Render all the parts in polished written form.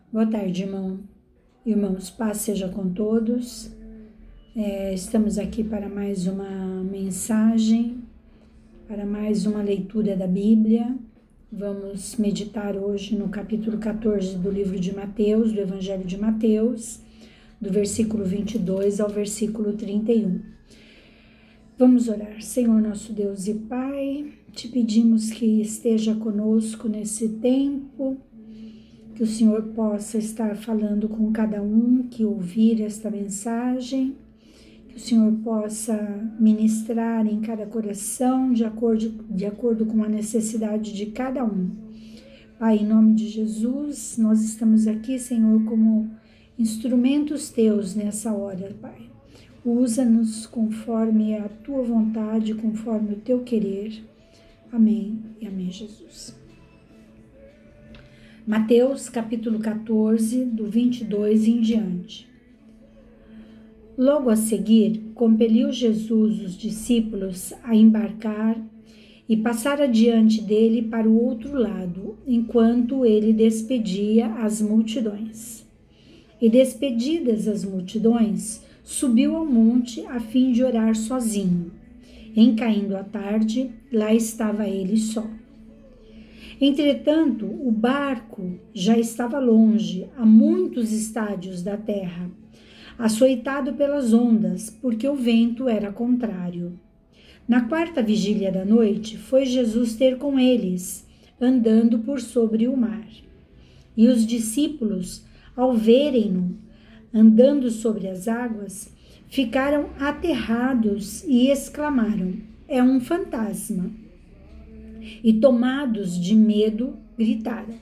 Boa tarde, irmãos. Paz seja com todos. Estamos aqui para mais uma mensagem, para mais uma leitura da Bíblia. Vamos meditar hoje no capítulo 14 do livro de Mateus, do Evangelho de Mateus, do versículo 22 ao versículo 31. Vamos orar. Senhor nosso Deus e Pai, te pedimos que esteja conosco nesse tempo, que o Senhor possa estar falando com cada um que ouvir esta mensagem, que o Senhor possa ministrar em cada coração de acordo com a necessidade de cada um. Pai, em nome de Jesus, nós estamos aqui, Senhor, como instrumentos teus nessa hora, Pai. Usa-nos conforme a tua vontade, conforme o teu querer. Amém e amém, Jesus. Mateus capítulo 14, do 22 em diante. Logo a seguir, compeliu Jesus os discípulos a embarcar e passar adiante dele para o outro lado, enquanto ele despedia as multidões. E despedidas as multidões, subiu ao monte a fim de orar sozinho. Em caindo a tarde, lá estava ele só. Entretanto, o barco já estava longe, a muitos estádios da terra, açoitado pelas ondas, porque o vento era contrário. Na quarta vigília da noite, foi Jesus ter com eles, andando por sobre o mar. E os discípulos, ao verem-no andando sobre as águas, ficaram aterrados e exclamaram: "É um fantasma!" E tomados de medo, gritaram.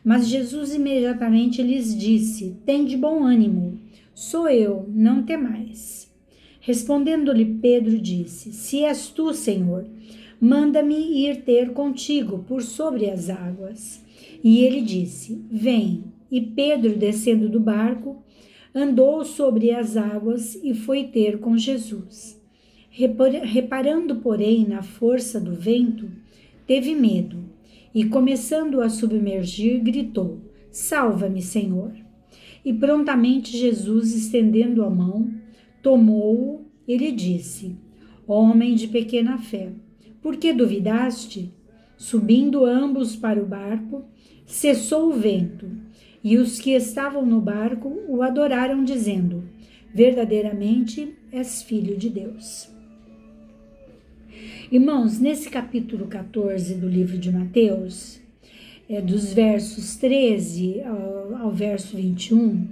Mas Jesus imediatamente lhes disse: "Tende bom ânimo, sou eu, não temais." Respondendo-lhe Pedro, disse: "Se és tu, Senhor, manda-me ir ter contigo por sobre as águas." E ele disse: "Vem." E Pedro, descendo do barco, andou sobre as águas e foi ter com Jesus. Reparando, porém, na força do vento, teve medo e, começando a submergir, gritou: "Salva-me, Senhor!" E prontamente Jesus, estendendo a mão, tomou-o e lhe disse: "Homem de pequena fé, por que duvidaste?" Subindo ambos para o barco, cessou o vento, e os que estavam no barco o adoraram, dizendo: "Verdadeiramente és filho de Deus." Irmãos, nesse capítulo 14 do livro de Mateus, dos versos 13 ao verso 21,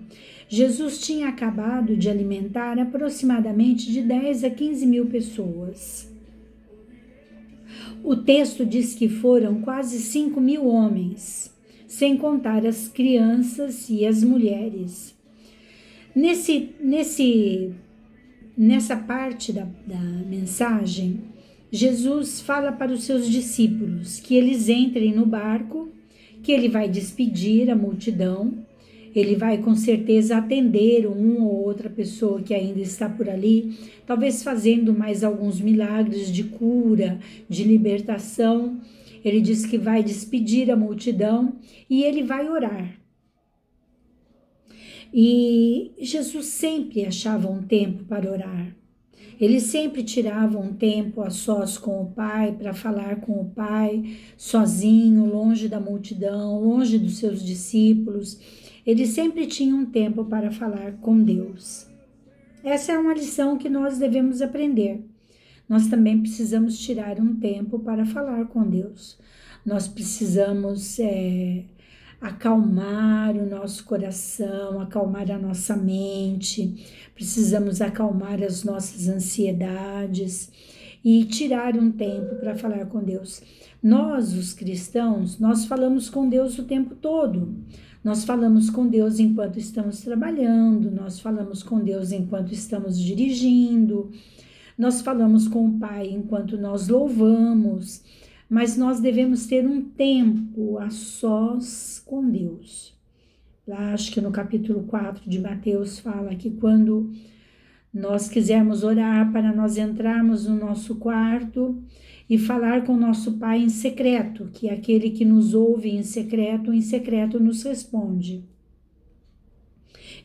Jesus tinha acabado de alimentar aproximadamente de 10 a 15 mil pessoas. O texto diz que foram quase 5 mil homens, sem contar as crianças e as mulheres. Nessa parte da mensagem, Jesus fala para os seus discípulos que eles entrem no barco, que ele vai despedir a multidão, ele vai com certeza atender uma ou outra pessoa que ainda está por ali, talvez fazendo mais alguns milagres de cura, de libertação. Ele diz que vai despedir a multidão e ele vai orar. E Jesus sempre achava um tempo para orar. Ele sempre tirava um tempo a sós com o Pai, para falar com o Pai, sozinho, longe da multidão, longe dos seus discípulos. Ele sempre tinha um tempo para falar com Deus. Essa é uma lição que nós devemos aprender. Nós também precisamos tirar um tempo para falar com Deus. Nós precisamos acalmar o nosso coração, acalmar a nossa mente, precisamos acalmar as nossas ansiedades e tirar um tempo para falar com Deus. Nós, os cristãos, nós falamos com Deus o tempo todo. Nós falamos com Deus enquanto estamos trabalhando, nós falamos com Deus enquanto estamos dirigindo, nós falamos com o Pai enquanto nós louvamos, mas nós devemos ter um tempo a sós com Deus. Lá, acho que no capítulo 4 de Mateus fala que quando nós quisermos orar, para nós entrarmos no nosso quarto e falar com nosso Pai em secreto, que é aquele que nos ouve em secreto nos responde.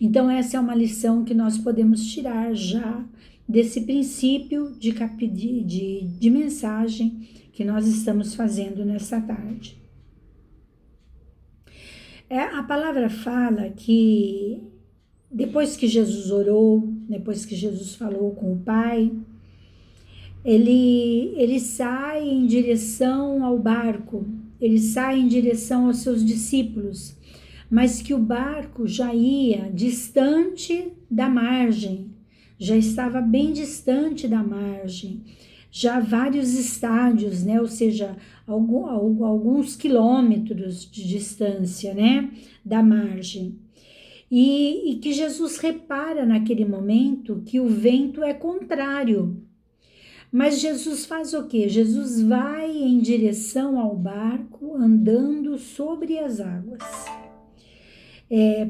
Então, essa é uma lição que nós podemos tirar já desse princípio de mensagem que nós estamos fazendo nessa tarde. A palavra fala que depois que Jesus orou, depois que Jesus falou com o Pai, ele sai em direção ao barco, ele sai em direção aos seus discípulos, mas que o barco já ia distante da margem, já estava bem distante da margem, já vários estádios, né? Ou seja, alguns quilômetros de distância, né? Da margem. E que Jesus repara naquele momento que o vento é contrário. Mas Jesus faz o quê? Jesus vai em direção ao barco andando sobre as águas.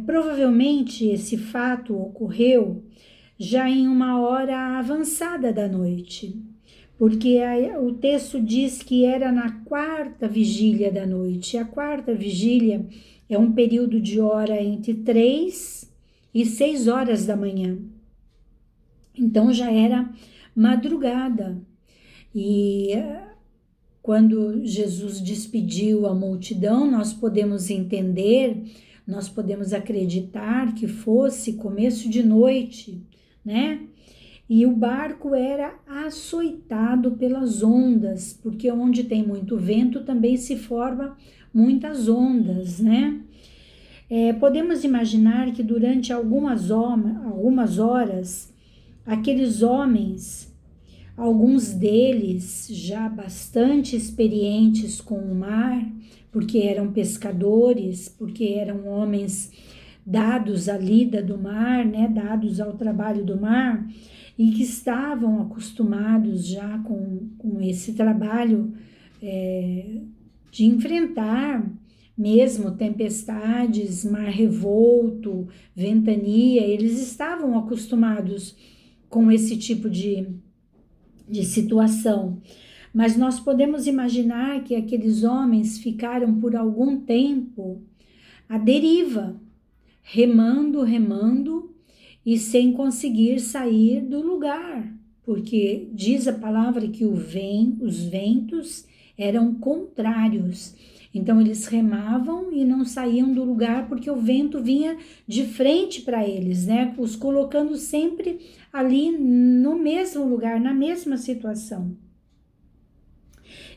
Provavelmente esse fato ocorreu já em uma hora avançada da noite, porque o texto diz que era na 4ª vigília da noite. A 4ª vigília é um período de hora entre 3 e 6 horas da manhã. Então já era madrugada. E quando Jesus despediu a multidão, nós podemos entender, nós podemos acreditar que fosse começo de noite, né? E o barco era açoitado pelas ondas, porque onde tem muito vento também se forma muitas ondas, né? Podemos imaginar que durante algumas horas, aqueles homens, alguns deles já bastante experientes com o mar, porque eram pescadores, porque eram homens dados à lida do mar, né, dados ao trabalho do mar, e que estavam acostumados já com esse trabalho de enfrentar mesmo tempestades, mar revolto, ventania. Eles estavam acostumados com esse tipo de situação. Mas nós podemos imaginar que aqueles homens ficaram por algum tempo à deriva, remando e sem conseguir sair do lugar, porque diz a palavra que os ventos eram contrários. Então eles remavam e não saíam do lugar porque o vento vinha de frente para eles, né? Os colocando sempre ali no mesmo lugar, na mesma situação.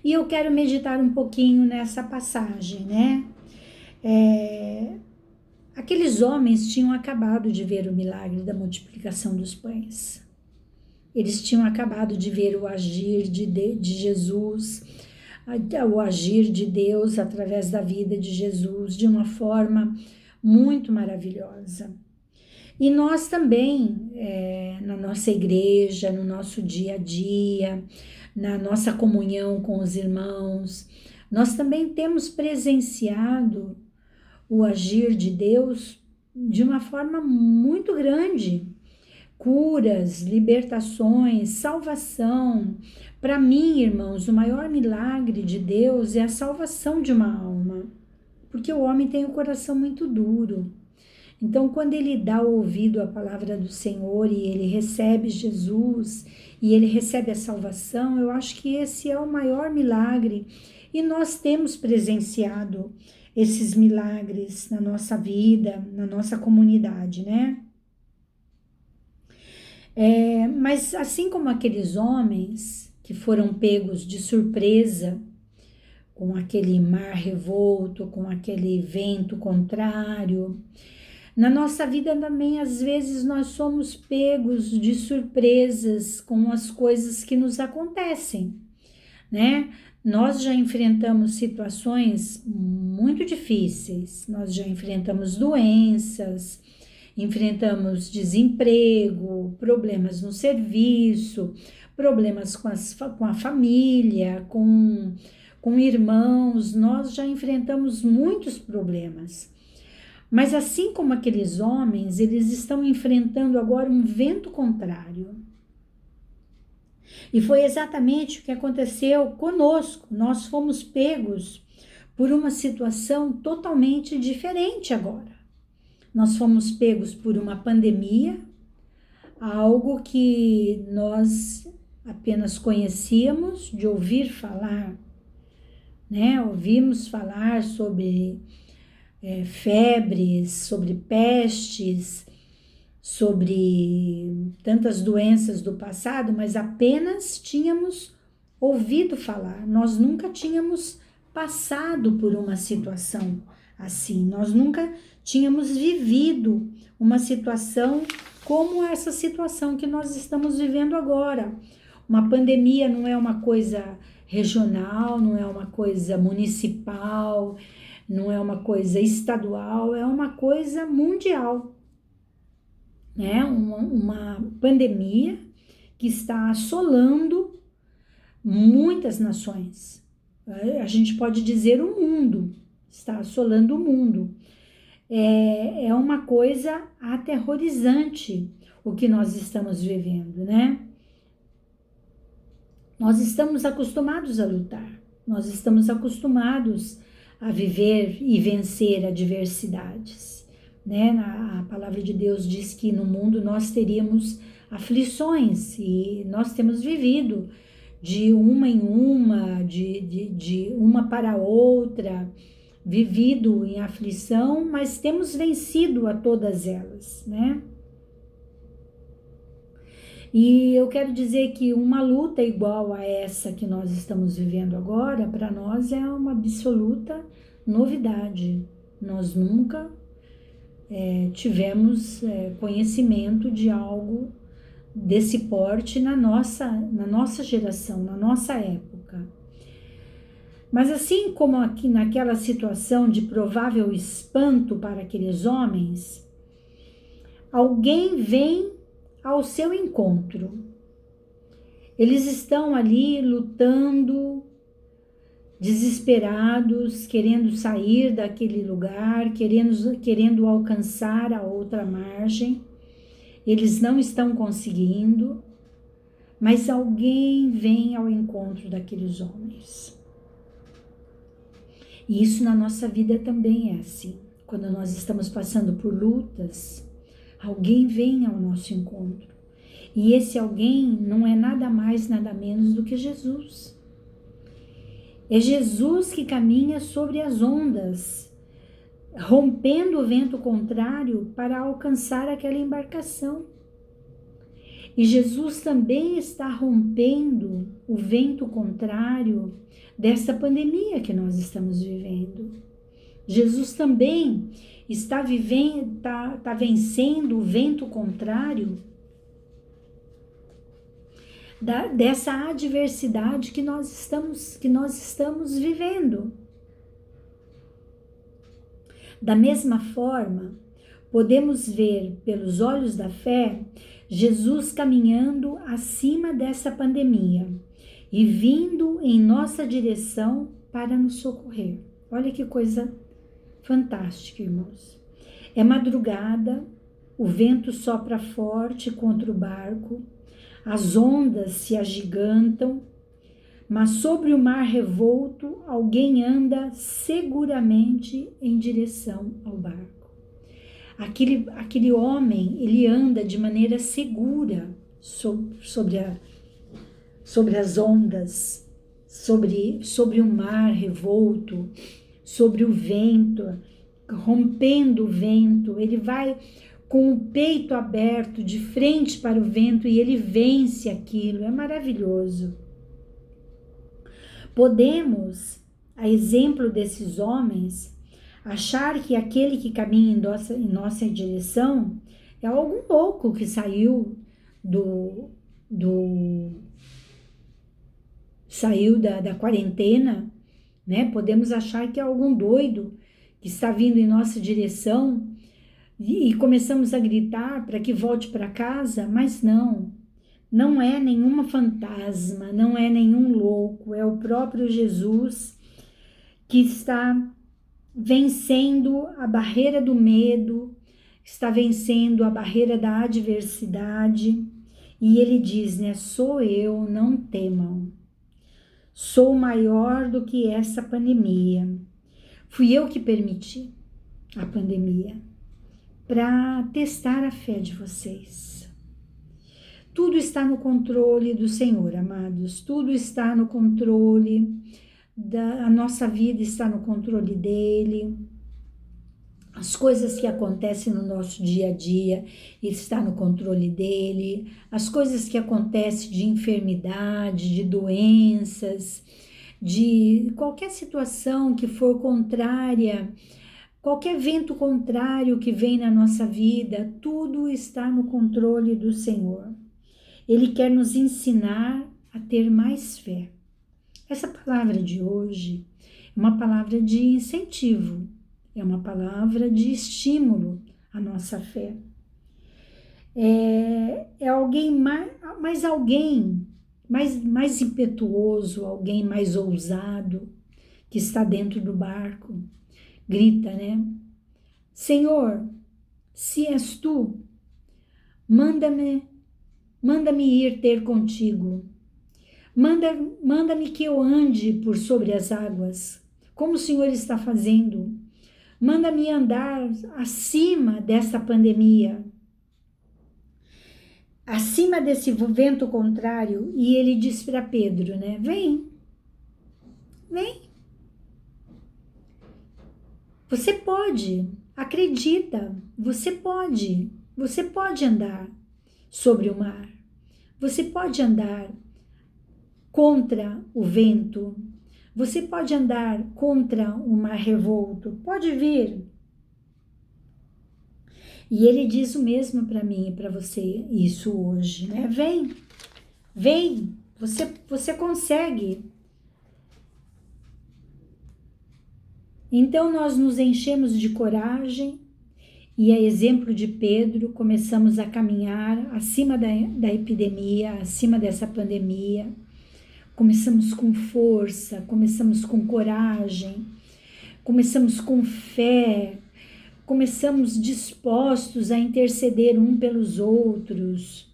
E eu quero meditar um pouquinho nessa passagem, né? Aqueles homens tinham acabado de ver o milagre da multiplicação dos pães. Eles tinham acabado de ver o agir de Jesus, o agir de Deus através da vida de Jesus de uma forma muito maravilhosa. E nós também, na nossa igreja, no nosso dia a dia, na nossa comunhão com os irmãos, nós também temos presenciado o agir de Deus de uma forma muito grande. Curas, libertações, salvação. Para mim, irmãos, o maior milagre de Deus é a salvação de uma alma, porque o homem tem o coração muito duro. Então, quando ele dá o ouvido à palavra do Senhor e ele recebe Jesus e ele recebe a salvação, eu acho que esse é o maior milagre. E nós temos presenciado esses milagres na nossa vida, na nossa comunidade, né? Mas assim como aqueles homens que foram pegos de surpresa com aquele mar revolto, com aquele vento contrário, na nossa vida também às vezes nós somos pegos de surpresas com as coisas que nos acontecem, né? Nós já enfrentamos situações muito difíceis, nós já enfrentamos doenças, enfrentamos desemprego, problemas no serviço, problemas com a família, com irmãos, nós já enfrentamos muitos problemas. Mas assim como aqueles homens, eles estão enfrentando agora um vento contrário. E foi exatamente o que aconteceu conosco. Nós fomos pegos por uma situação totalmente diferente agora. Nós fomos pegos por uma pandemia, algo que nós apenas conhecíamos de ouvir falar, né? Ouvimos falar sobre febres, sobre pestes, sobre tantas doenças do passado, mas apenas tínhamos ouvido falar. Nós nunca tínhamos passado por uma situação assim, nós nunca tínhamos vivido uma situação como essa situação que nós estamos vivendo agora. Uma pandemia não é uma coisa regional, não é uma coisa municipal, não é uma coisa estadual, é uma coisa mundial, né? Uma pandemia que está assolando muitas nações. A gente pode dizer o mundo, está assolando o mundo. É uma coisa aterrorizante o que nós estamos vivendo, né? Nós estamos acostumados a lutar, nós estamos acostumados a viver e vencer adversidades, né? A palavra de Deus diz que no mundo nós teríamos aflições e nós temos vivido de uma em uma, de uma para outra, vivido em aflição, mas temos vencido a todas elas, né? E eu quero dizer que uma luta igual a essa que nós estamos vivendo agora, para nós é uma absoluta novidade. Nós nunca tivemos conhecimento de algo desse porte na nossa geração, na nossa época. Mas assim como aqui naquela situação de provável espanto para aqueles homens, alguém vem ao seu encontro. Eles estão ali lutando, desesperados, querendo sair daquele lugar, querendo alcançar a outra margem. Eles não estão conseguindo, mas alguém vem ao encontro daqueles homens. E isso na nossa vida também é assim. Quando nós estamos passando por lutas, alguém vem ao nosso encontro. E esse alguém não é nada mais, nada menos do que Jesus. É Jesus que caminha sobre as ondas, rompendo o vento contrário para alcançar aquela embarcação. E Jesus também está rompendo o vento contrário dessa pandemia que nós estamos vivendo. Jesus também está vencendo o vento contrário dessa adversidade que nós estamos vivendo. Da mesma forma, podemos ver pelos olhos da fé Jesus caminhando acima dessa pandemia e vindo em nossa direção para nos socorrer. Olha que coisa fantástica, irmãos. É madrugada, o vento sopra forte contra o barco, as ondas se agigantam, mas sobre o mar revolto alguém anda seguramente em direção ao barco. Aquele homem, ele anda de maneira segura sobre as ondas, sobre o mar revolto, sobre o vento, rompendo o vento. Ele vai com o peito aberto, de frente para o vento, e ele vence aquilo. É maravilhoso. Podemos, a exemplo desses homens, achar que aquele que caminha em nossa direção é algum louco que saiu da quarentena, né? Podemos achar que é algum doido que está vindo em nossa direção e começamos a gritar para que volte para casa, mas não é nenhuma fantasma, não é nenhum louco, é o próprio Jesus que está vencendo a barreira do medo, está vencendo a barreira da adversidade, e ele diz, né, sou eu, não temam, sou maior do que essa pandemia, fui eu que permiti a pandemia, para testar a fé de vocês. Tudo está no controle do Senhor, amados. Tudo está no controle a nossa vida, está no controle dele. As coisas que acontecem no nosso dia a dia está no controle dele. As coisas que acontecem de enfermidade, de doenças, de qualquer situação que for contrária, qualquer vento contrário que vem na nossa vida, tudo está no controle do Senhor. Ele quer nos ensinar a ter mais fé. Essa palavra de hoje é uma palavra de incentivo, é uma palavra de estímulo à nossa fé. É alguém mais impetuoso, alguém mais ousado que está dentro do barco. Grita, né? Senhor, se és tu, manda-me ir ter contigo. Manda-me que eu ande por sobre as águas, como o Senhor está fazendo. Manda-me andar acima dessa pandemia, acima desse vento contrário. E ele diz para Pedro, né? Vem. Você pode, acredita, você pode andar sobre o mar. Você pode andar contra o vento. Você pode andar contra o mar revolto. Pode vir. E ele diz o mesmo para mim e para você isso hoje, né? Vem, você consegue. Então nós nos enchemos de coragem e, a exemplo de Pedro, começamos a caminhar acima da epidemia, acima dessa pandemia. Começamos com força, começamos com coragem, começamos com fé, começamos dispostos a interceder um pelos outros,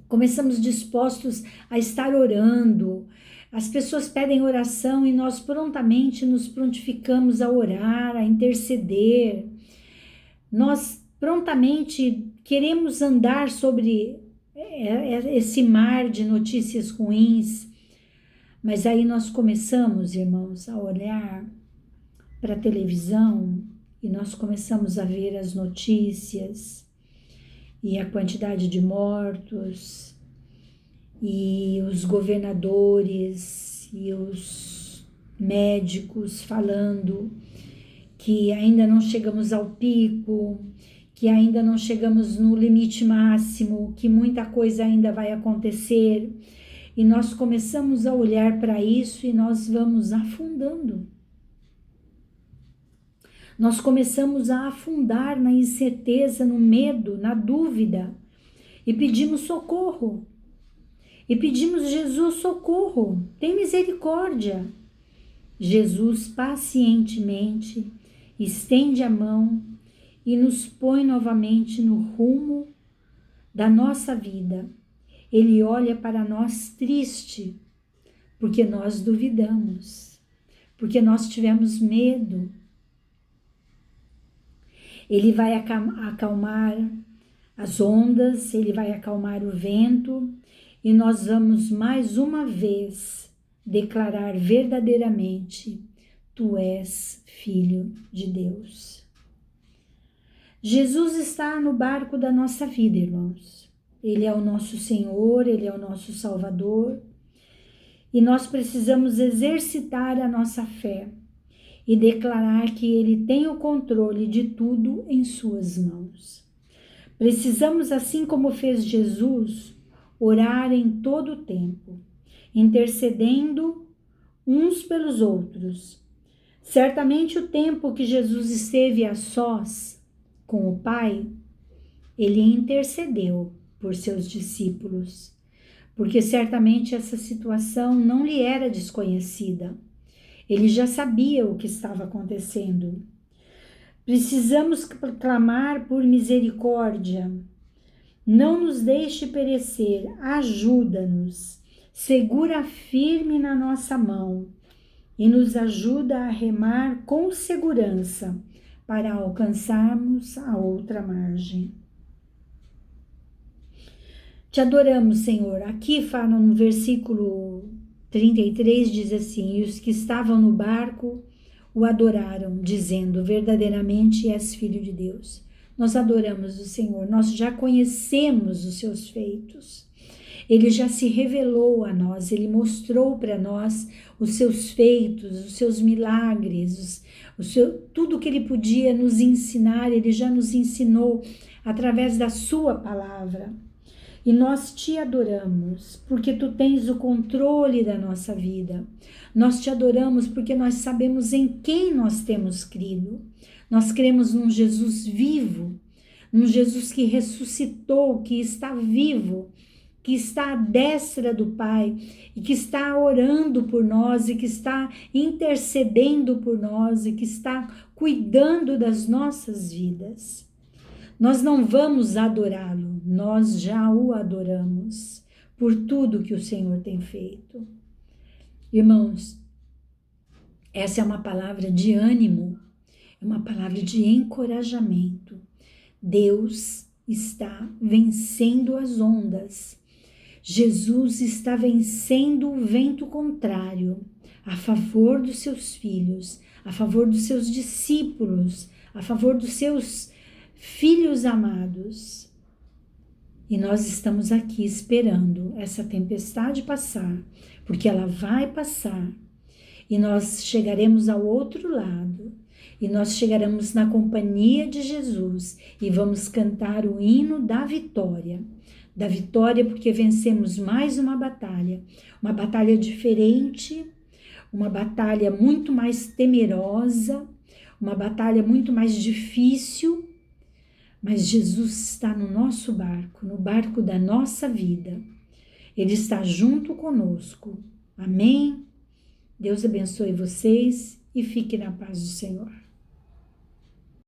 começamos dispostos a estar orando. As pessoas pedem oração e nós prontamente nos prontificamos a orar, a interceder. Nós prontamente queremos andar sobre esse mar de notícias ruins, mas aí nós começamos, irmãos, a olhar para a televisão e nós começamos a ver as notícias e a quantidade de mortos e os governadores e os médicos falando que ainda não chegamos ao pico, que ainda não chegamos no limite máximo, que muita coisa ainda vai acontecer. E nós começamos a olhar para isso e nós vamos afundando. Nós começamos a afundar na incerteza, no medo, na dúvida e pedimos socorro. E pedimos, Jesus, socorro, tem misericórdia. Jesus pacientemente estende a mão e nos põe novamente no rumo da nossa vida. Ele olha para nós triste, porque nós duvidamos, porque nós tivemos medo. Ele vai acalmar as ondas, ele vai acalmar o vento, e nós vamos mais uma vez declarar verdadeiramente: Tu és Filho de Deus. Jesus está no barco da nossa vida, irmãos. Ele é o nosso Senhor, Ele é o nosso Salvador. E nós precisamos exercitar a nossa fé e declarar que Ele tem o controle de tudo em suas mãos. Precisamos, assim como fez Jesus, orar em todo o tempo, intercedendo uns pelos outros. Certamente o tempo que Jesus esteve a sós com o Pai, Ele intercedeu por seus discípulos, porque certamente essa situação não lhe era desconhecida. Ele já sabia o que estava acontecendo. Precisamos clamar por misericórdia. Não nos deixe perecer, ajuda-nos, segura firme na nossa mão e nos ajuda a remar com segurança para alcançarmos a outra margem. Te adoramos, Senhor. Aqui fala no versículo 33, diz assim: e os que estavam no barco o adoraram, dizendo: verdadeiramente és filho de Deus. Nós adoramos o Senhor, nós já conhecemos os seus feitos. Ele já se revelou a nós, ele mostrou para nós os seus feitos, os seus milagres, tudo que ele podia nos ensinar, ele já nos ensinou através da sua palavra. E nós te adoramos porque tu tens o controle da nossa vida. Nós te adoramos porque nós sabemos em quem nós temos crido. Nós cremos num Jesus vivo, num Jesus que ressuscitou, que está vivo, que está à destra do Pai e que está orando por nós e que está intercedendo por nós e que está cuidando das nossas vidas. Nós não vamos adorá-lo, nós já o adoramos por tudo que o Senhor tem feito. Irmãos, essa é uma palavra de ânimo, é uma palavra de encorajamento. Deus está vencendo as ondas. Jesus está vencendo o vento contrário a favor dos seus filhos, a favor dos seus discípulos, a favor dos seus filhos amados. E nós estamos aqui esperando essa tempestade passar, porque ela vai passar e nós chegaremos ao outro lado e nós chegaremos na companhia de Jesus e vamos cantar o hino da vitória porque vencemos mais uma batalha diferente, uma batalha muito mais temerosa, uma batalha muito mais difícil, mas Jesus está no nosso barco, no barco da nossa vida. Ele está junto conosco. Amém? Deus abençoe vocês e fique na paz do Senhor.